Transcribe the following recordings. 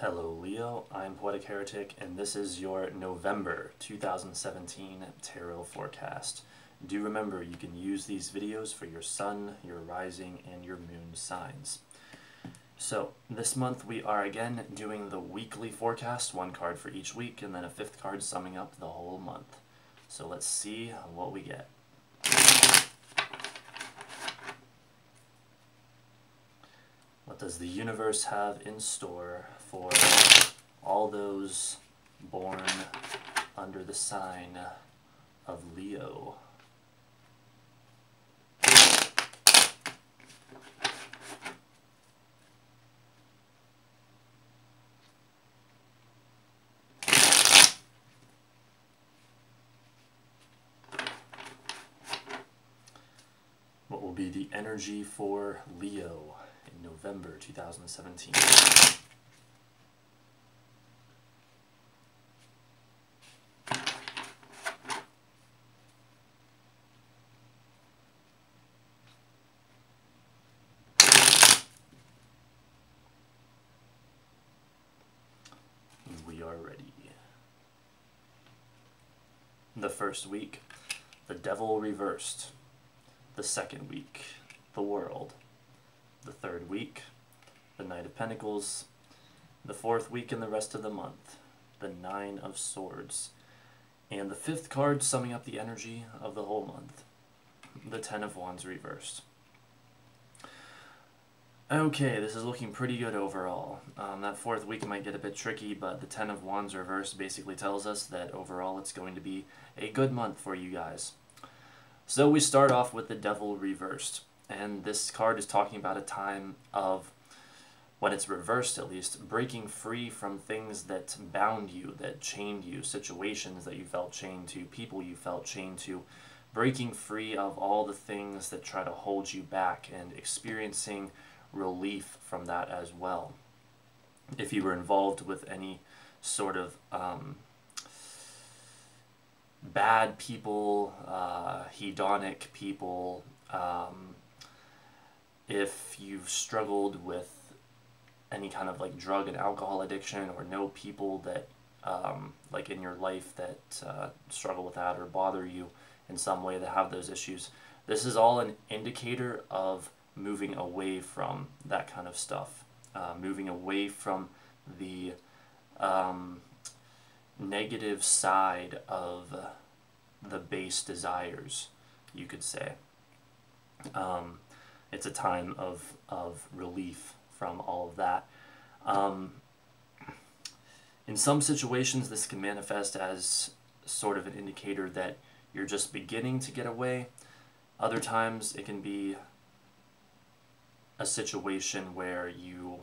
Hello Leo, I'm Poetic Heretic, and this is your November 2017 Tarot Forecast. Do remember you can use these videos for your sun, your rising, and your moon signs. So, this month we are again doing the weekly forecast, one card for each week, and then a fifth card summing up the whole month. So let's see what we get. What does the universe have in store for all those born under the sign of Leo? What will be the energy for Leo in November 2017? We are ready. The first week, the Devil reversed. The second week, the World. The third week, the Knight of Pentacles. The fourth week and the rest of the month, the Nine of Swords. And the fifth card summing up the energy of the whole month, the Ten of Wands reversed. Okay, this is looking pretty good overall. That fourth week might get a bit tricky, but the Ten of Wands reversed basically tells us that overall it's going to be a good month for you guys. So we start off with the Devil reversed, and this card is talking about a time of, when it's reversed at least, breaking free from things that bound you, that chained you, situations that you felt chained to, people you felt chained to, breaking free of all the things that try to hold you back and experiencing relief from that as well. If you were involved with any sort of bad people, hedonic people, if you've struggled with any kind of like drug and alcohol addiction, or know people that like in your life that struggle with that or bother you in some way, that have those issues, this is all an indicator of moving away from that kind of stuff, moving away from the negative side of the base desires, you could say. It's a time of relief from all of that. In some situations, this can manifest as sort of an indicator that you're just beginning to get away. Other times, it can be a situation where you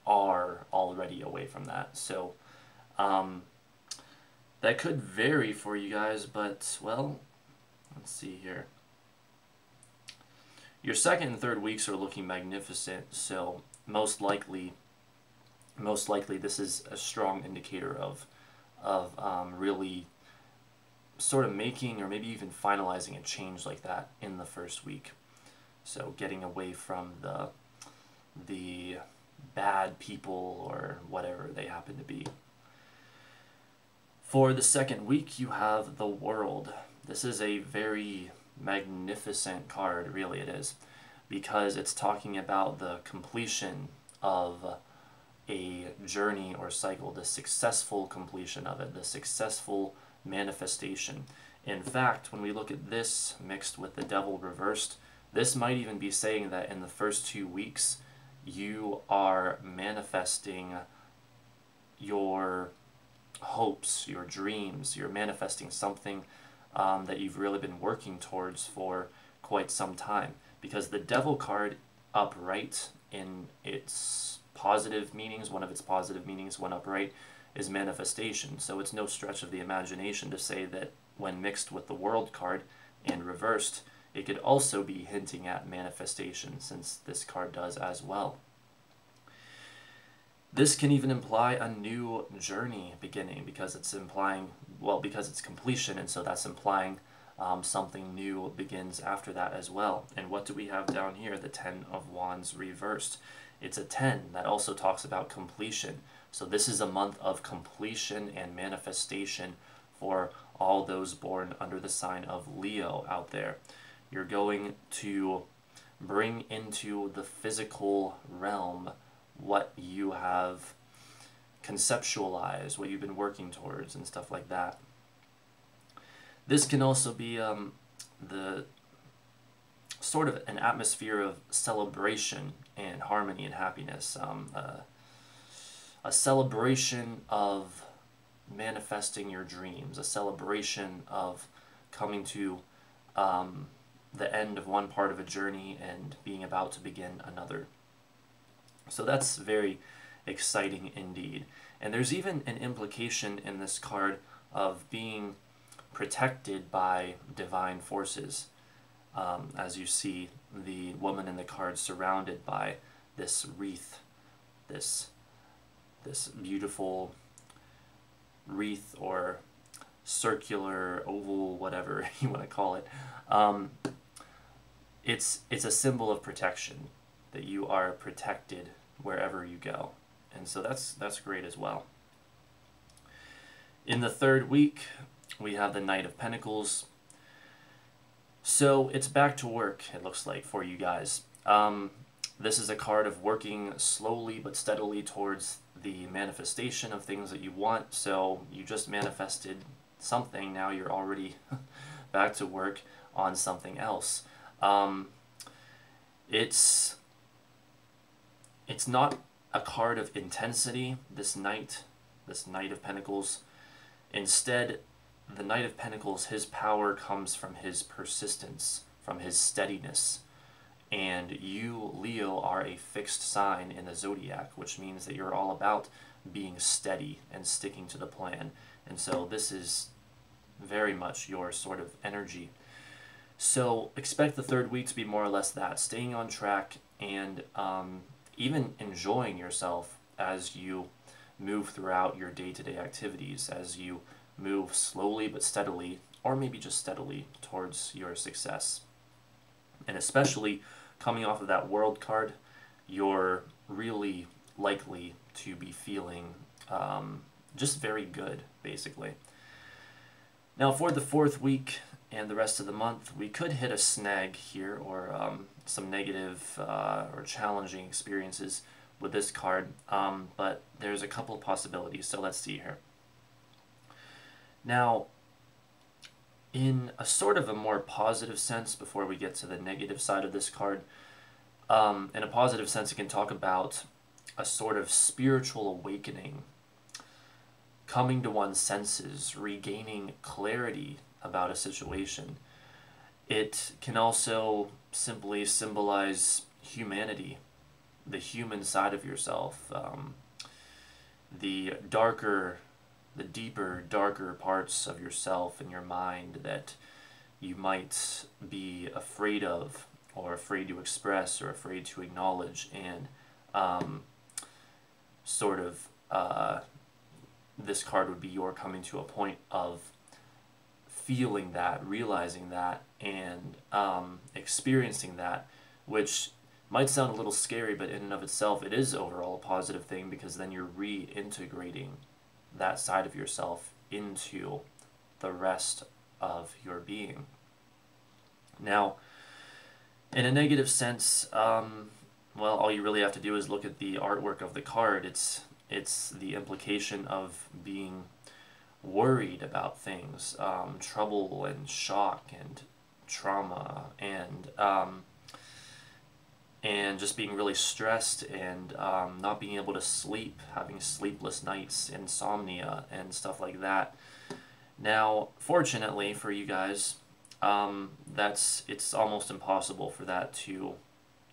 are already away from that. So, that could vary for you guys, but, well, let's see here. Your second and third weeks are looking magnificent, so most likely this is a strong indicator of really sort of making, or maybe even finalizing, a change like that in the first week. So getting away from the bad people or whatever they happen to be. For the second week, you have the World. This is a very magnificent card, really it is, because it's talking about the completion of a journey or cycle, the successful completion of it, the successful manifestation. In fact, when we look at this mixed with the Devil reversed, this might even be saying that in the first 2 weeks, you are manifesting your hopes, your dreams. You're manifesting something that you've really been working towards for quite some time. Because the Devil card upright, in its positive meanings, one of its positive meanings when upright, is manifestation. So it's no stretch of the imagination to say that when mixed with the World card and reversed, it could also be hinting at manifestation, since this card does as well. This can even imply a new journey beginning, because it's implying, well, because it's completion, and so that's implying something new begins after that as well. And what do we have down here? The Ten of Wands reversed. It's a 10 that also talks about completion. So this is a month of completion and manifestation for all those born under the sign of Leo out there. You're going to bring into the physical realm what you have conceptualized, what you've been working towards, and stuff like that. This can also be the sort of an atmosphere of celebration and harmony and happiness, a celebration of manifesting your dreams, a celebration of coming to the end of one part of a journey and being about to begin another. So that's very exciting indeed. And there's even an implication in this card of being protected by divine forces. As you see the woman in the card surrounded by this wreath, this beautiful wreath or circular, oval, whatever you want to call it. It's a symbol of protection, that you are protected wherever you go. And so that's great as well. In the third week, we have the Knight of Pentacles. So it's back to work, it looks like, for you guys. This is a card of working slowly but steadily towards the manifestation of things that you want. So you just manifested something, now you're already back to work on something else. It's not a card of intensity, this Knight of Pentacles. Instead, the Knight of Pentacles, his power comes from his persistence, from his steadiness. And you, Leo, are a fixed sign in the zodiac, which means that you're all about being steady and sticking to the plan. And so this is very much your sort of energy. So expect the third week to be more or less that, staying on track and even enjoying yourself as you move throughout your day-to-day activities, as you move slowly but steadily, or maybe just steadily, towards your success. And especially coming off of that World card, you're really likely to be feeling just very good, basically. Now for the fourth week and the rest of the month, we could hit a snag here, or some negative or challenging experiences with this card, but there's a couple of possibilities, so let's see here. Now, in a sort of a more positive sense, before we get to the negative side of this card, in a positive sense, it can talk about a sort of spiritual awakening, coming to one's senses, regaining clarity about a situation. It can also simply symbolize humanity, the human side of yourself, the deeper, darker parts of yourself and your mind that you might be afraid of, or afraid to express, or afraid to acknowledge, and this card would be your coming to a point of feeling that, realizing that, and experiencing that, which might sound a little scary, but in and of itself, it is overall a positive thing, because then you're reintegrating that side of yourself into the rest of your being. Now, in a negative sense, well, all you really have to do is look at the artwork of the card. It's the implication of being worried about things, trouble and shock and trauma, and just being really stressed, and not being able to sleep, having sleepless nights, insomnia, and stuff like that. Now, fortunately for you guys, it's almost impossible for that to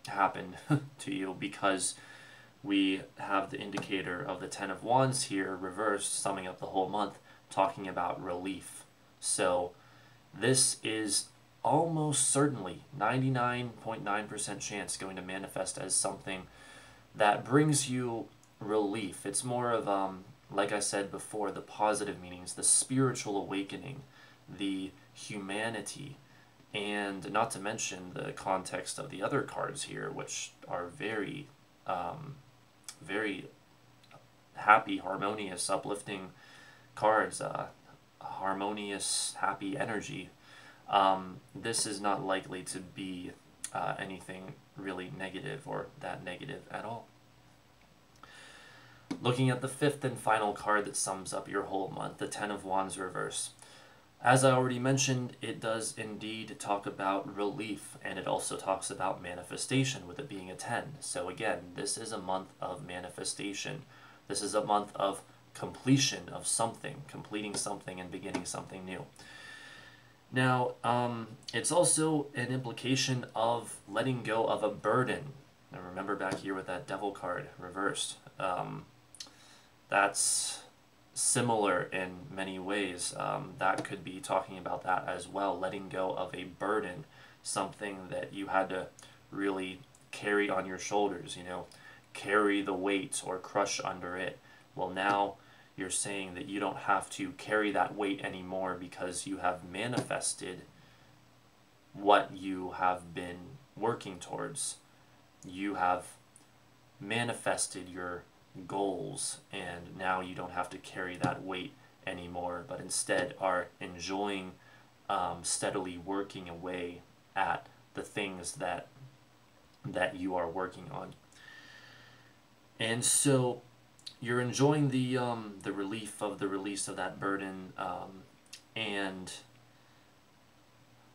happen to you, because we have the indicator of the Ten of Wands here reversed, summing up the whole month, talking about relief. So this is almost certainly 99.9% chance going to manifest as something that brings you relief. It's more of, like I said before, the positive meanings, the spiritual awakening, the humanity, and not to mention the context of the other cards here, which are very happy, harmonious, uplifting cards, harmonious, happy energy. This is not likely to be anything really negative or that negative at all. Looking at the fifth and final card that sums up your whole month, the Ten of Wands reverse. As I already mentioned, it does indeed talk about relief, and it also talks about manifestation, with it being a 10. So again, this is a month of manifestation. This is a month of completion of something, completing something and beginning something new. Now, it's also an implication of letting go of a burden. Now remember back here with that Devil card reversed. That's similar in many ways. That could be talking about that as well, letting go of a burden, something that you had to really carry on your shoulders, carry the weight or crush under it. Well, now you're saying that you don't have to carry that weight anymore because you have manifested what you have been working towards. You have manifested your goals, and now you don't have to carry that weight anymore, but instead are enjoying steadily working away at the things that you are working on. And so you're enjoying the relief of the release of that burden, and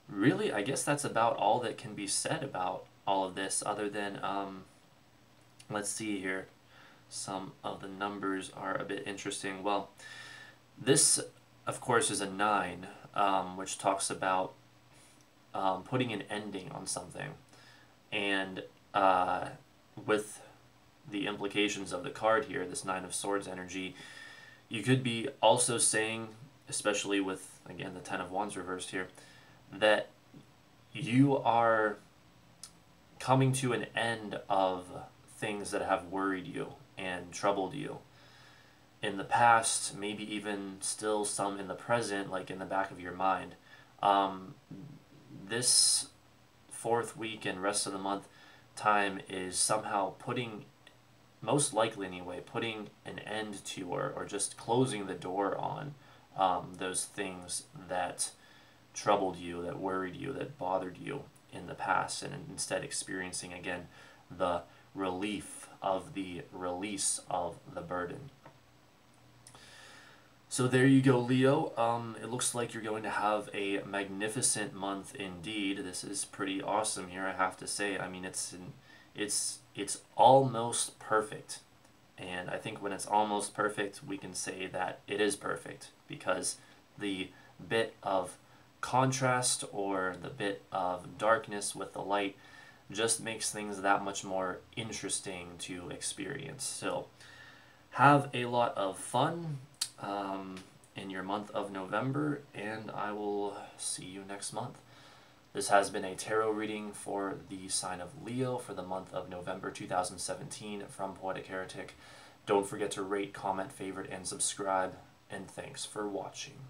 really, I guess that's about all that can be said about all of this, other than let's see here. Some of the numbers are a bit interesting. Well, this, of course, is a 9, which talks about putting an ending on something. And with the implications of the card here, this 9 of Swords energy, you could be also saying, especially with, again, the 10 of Wands reversed here, that you are coming to an end of things that have worried you and troubled you in the past, maybe even still some in the present, like in the back of your mind. This 4th week and rest of the month time is somehow putting, most likely anyway, putting an end to or just closing the door on those things that troubled you, that worried you, that bothered you in the past, and instead experiencing again the relief of the release of the burden. So there you go, Leo. It looks like you're going to have a magnificent month indeed. This is pretty awesome here, I have to say. I mean, it's almost perfect. And I think when it's almost perfect, we can say that it is perfect, because the bit of contrast or the bit of darkness with the light just makes things that much more interesting to experience. So have a lot of fun in your month of November, and I will see you next month. This has been a tarot reading for the sign of Leo for the month of November 2017 from Poetic Heretic. Don't forget to rate, comment, favorite, and subscribe, and thanks for watching.